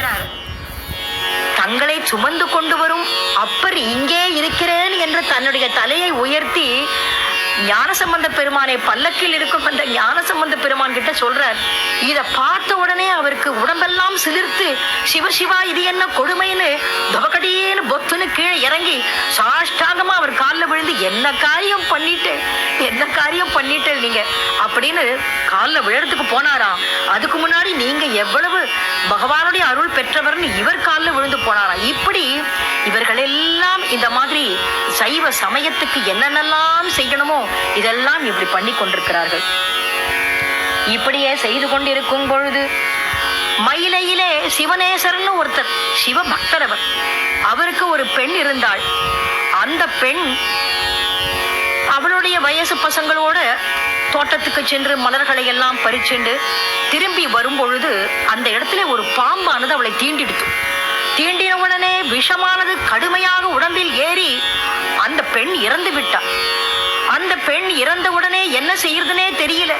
சொல்கிறார், தங்களை சுமந்து கொண்டு வரும் அப்பர் இங்கே இருக்கிறேன் என்று தன்னுடைய தலையை உயர்த்தி ஞானசம்பந்த பெருமானை பல்லக்கில் இருக்கும் அந்த ஞானசம்பந்த பெருமான் கிட்ட சொல்றார். இத பார்த்த உடனே அவருக்கு உடம்பெல்லாம் சிலிர்த்து, சிவசிவா இது என்ன கொடுமைன்னு தவக்கடியேன்னு பொத்துன்னு கீழே இறங்கி சாஷ்டாங்கமா அவர் காலில் விழுந்து, என்ன காரியம் பண்ணிட்டு நீங்க அப்படின்னு காலில் விழறதுக்கு போனாராம். அதுக்கு முன்னாடி நீங்க எவ்வளவு பகவானுடைய அருள் பெற்றவர்னு இவர் காலில் விழுந்து போனாராம். இப்படி இவர்கள் எல்லாம் இந்த மாதிரி சைவ சமயத்துக்கு என்னென்னலாம் செய்யணுமோ இதெல்லாம் இப்படி பண்ணி கொண்டிருக்கிறார்கள். இப்படியே செய்து கொண்டிருக்கும் பொழுது மயிலையிலே சிவநேசர்னு ஒருத்தர், சிவ பக்தர் அவர். அவருக்கு ஒரு பெண் இருந்தாள். அந்த பெண் அவளுடைய வயசு பசங்களோட தோட்டத்துக்கு சென்று மலர்களை எல்லாம் பறிச்சுண்டு திரும்பி வரும் பொழுது அந்த இடத்துல ஒரு பாம்பானது அவளை தீண்டிடுத்து. தீண்டின உடனே விஷமானது கடுமையாக உடம்பில் ஏறி அந்த பெண் இறந்து விட்டாள். அந்த பெண் இறந்த உடனே என்ன செய்யறதுனே தெரியல.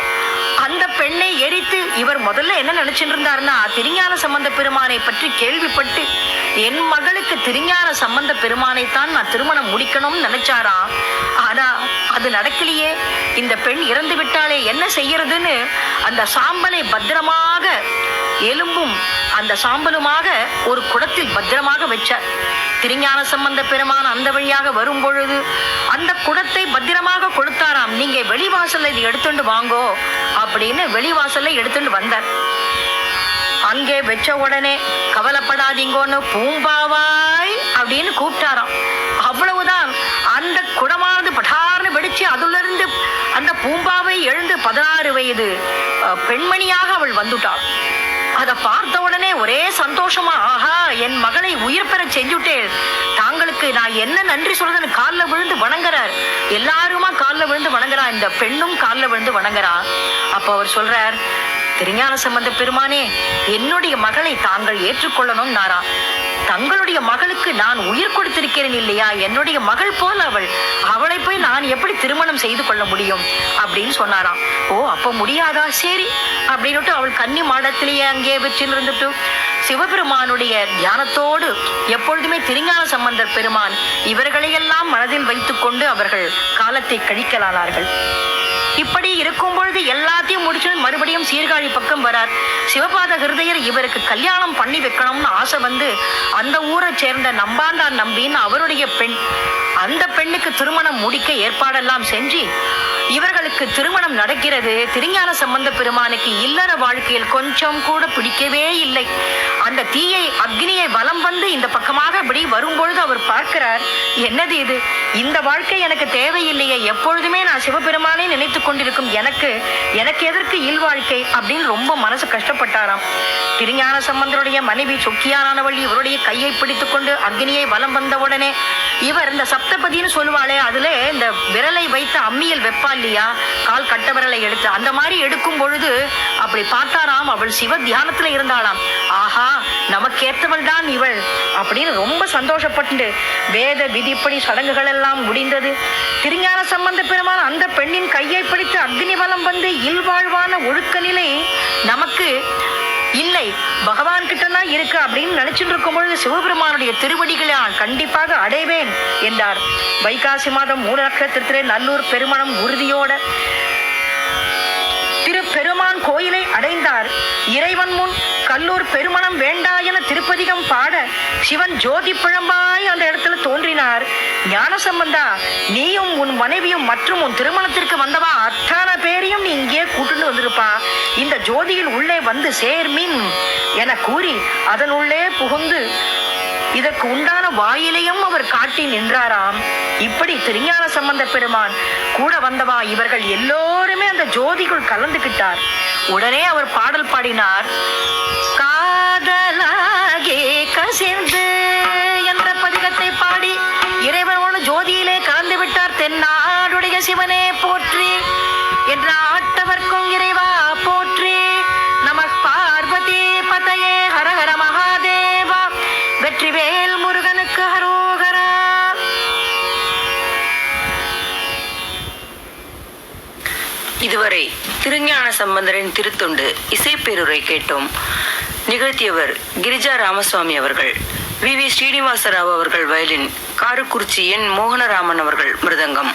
அந்த பெண்ணை எரித்து இவர் முதல்ல என்ன நினைச்சிட்டு இருந்தாருன்னா, திருஞான சம்பந்த பெருமானை பற்றி கேள்விப்பட்டு என் மகளுக்கு திருஞான சம்பந்த பெருமானைத்தான் நான் திருமணம் முடிக்கணும்னு நினைச்சாரா. ஆனா அது நடக்கலையே, இந்த பெண் இறந்து விட்டாலே என்ன செய்யறதுன்னு அந்த சாம்பலை பத்திரமாக, எலும்பும் அந்த சாம்பலுமாக ஒரு குடத்தில் பத்திரமாக வச்சார். திருஞான சம்பந்த பெருமான் அந்த வழியாக வரும் பொழுது அந்த குடத்தை பத்திரமாக கொடுத்தாராம். நீங்க வெளிவாசல்ல இது எடுத்துட்டு வாங்கோ அப்படின்னு வெளிவாசல்ல எடுத்துட்டு வந்தார். அங்கே வச்ச உடனே கவலைப்படாதீங்கன்னு பூம்பாவாய் அப்படின்னு கூப்பிட்டாராம். அவ்வளவுதான், அந்த குடமானது படார்னு வெடிச்சு அதுல இருந்து அந்த பூம்பாவை எழுந்து 16 வயது பெண்மணியாக அவள் வந்துட்டாள். அதை பார்த்த உடனே ஒரே சந்தோஷமா, ஆஹா என் மகளை உயிர் பெற செஞ்சுட்டேன், தாங்களுக்கு நான் என்ன நன்றி சொல்றதுன்னு காலில் விழுந்து வணங்குறார். எல்லாருமா காலில் விழுந்து வணங்குறா, இந்த பெண்ணும் காலில் விழுந்து வணங்குறா. அப்ப அவர் சொல்றார், திருஞான சம்பந்த பெருமானே, என்னுடைய மகளை தாங்கள் ஏற்றுக்கொள்ளணும் நாரா. தங்களுடைய மகளுக்கு நான் உயிர் கொடுத்திருக்கிறேன் இல்லையா, என்னுடைய மகள் போல் அவளை போய் நான் எப்படி திருமணம் செய்து கொள்ள முடியும் அப்படின்னு சொன்னாராம். ஓ அப்ப முடியாதா, சரி அப்படின்னுட்டு அவள் கன்னி மாடத்திலேயே அங்கே வச்சு இருந்துட்டு சிவபெருமானுடைய தியானத்தோடு எப்பொழுதுமே திருஞான சம்பந்தர் பெருமான் இவர்களையெல்லாம் மனதில் வைத்துக் கொண்டு அவர்கள் காலத்தை கழிக்கலானார்கள். இப்படி இருக்கும் பொழுது எல்லாத்தையும் முடிச்சு மறுபடியும் சீர்காழி பக்கம் வரார். சிவபாத ஹிருதயர் இவருக்கு கல்யாணம் பண்ணி வைக்கணும்னு ஆசை வந்து அந்த ஊரை சேர்ந்த நம்பாண்டார் நம்பின்னு அவருடைய பெண், அந்த பெண்ணுக்கு திருமணம் முடிக்க ஏற்பாடெல்லாம் செஞ்சு இவர்களுக்கு திருமணம் நடக்கிறது. திருஞான சம்பந்த பெருமானுக்கு இல்லற வாழ்க்கையில் கொஞ்சம் கூட பிடிக்கவே இல்லை. அந்த தீயை அக்னியை வலம் வந்து இந்த பக்கமாக இப்படி வரும்பொழுது அவர் பார்க்கிறார், என்னது இது, இந்த வாழ்க்கை எனக்கு தேவையில்லையே, எப்பொழுதுமே நான் சிவபெருமானை நினைத்து கொண்டிருக்கும் எனக்கு எதற்கு இல்வாழ்க்கை அப்படின்னு ரொம்ப மனசு கஷ்டப்பட்டாராம். திருஞான சம்பந்தருடைய மனைவி சொக்கியானவள் இவருடைய கையை பிடித்துக் கொண்டு அக்னியை வலம் வந்த உடனே இவர் இந்த சப்தபதினு சொல்லுவாளே, அதுல இந்த விரலை வைத்த அம்மியல் வெப்பா இல்லையா, கால் கட்ட விரலை எடுத்து அந்த மாதிரி எடுக்கும் பொழுது அப்படி பார்த்தாராம். அவள் சிவ தியானத்துல இருந்தாளாம். ஆஹா நமக்கேற்றவள் தான் இவள் அப்படின்னு ரொம்ப சந்தோஷப்பட்டு வேத விதிப்படி சடங்குகள் எல்லாம் முடிந்தது. திருஞான சம்பந்த பெருமான் அந்த பெண்ணின் கையை பிடித்து அக்னி வலம் வந்து இல்வாழ்வான ஒழுக்க நிலை நமக்கு இல்லை, பகவான் கிட்டதான் இருக்கு அப்படின்னு நினைச்சுட்டு இருக்கும் பொழுது சிவபெருமானுடைய திருவடிகளை கண்டிப்பாக அடைவேன் என்றார். வைகாசி மாதம் 3 நட்சத்திரத்திலே நல்லூர் பெருமணம் உறுதியோட பெருமான் கோயிலை அடைந்தார். இறைவன் முன் கல்லூர் பெருமணம் வேண்டா என திருப்பதிகம் பாட சிவன் ஜோதி பிழம்பாய் அந்த இடத்துல தோன்றினார். ஞான சம்பந்தா, நீயும் உன் மனைவியும் மற்றும் உன் திருமணத்திற்கு வந்தவா அத்தனை பேரையும் நீ இங்கே கூட்டுன்னு வந்திருப்பா, இந்த ஜோதியில் உள்ளே வந்து சேர்மின் என கூறி அதனுள்ளே புகுந்து இதற்கு உண்டான வாயிலையும் அவர் காட்டி நின்றாராம். இப்படி திருஞான சம்பந்த பெருமான் கூட வந்தவா இவர்கள் எல்லோருமே அந்த ஜோதிக்குள் கலந்துகிட்டார். உடனே அவர் பாடல் பாடினார். காதலாகே கசிந்து என்ற பதிகத்தை பாடி இறைவனோடு ஜோதியிலே கலந்து விட்டார். தென்னாடுடைய சிவனே போற்றி என்ற ஆட்டவர்க்கும் இறைவா போற்றி, நம பார்வதி பதையே ஹர ஹர மகாதேவா, வெற்றிவேல் முருகனுக்கு ஹரோகரா. இதுவரை திருஞான சம்பந்தரின் திருத்தொண்டு இசைப்பேருரை கேட்டோம். நிகழ்த்தியவர் கிரிஜா ராமசுவாமி அவர்கள். வி. வி. ஸ்ரீனிவாசராவ் அவர்கள் வயலின், காரக்குறிச்சி என். மோகனராமன் அவர்கள் மிருதங்கம்.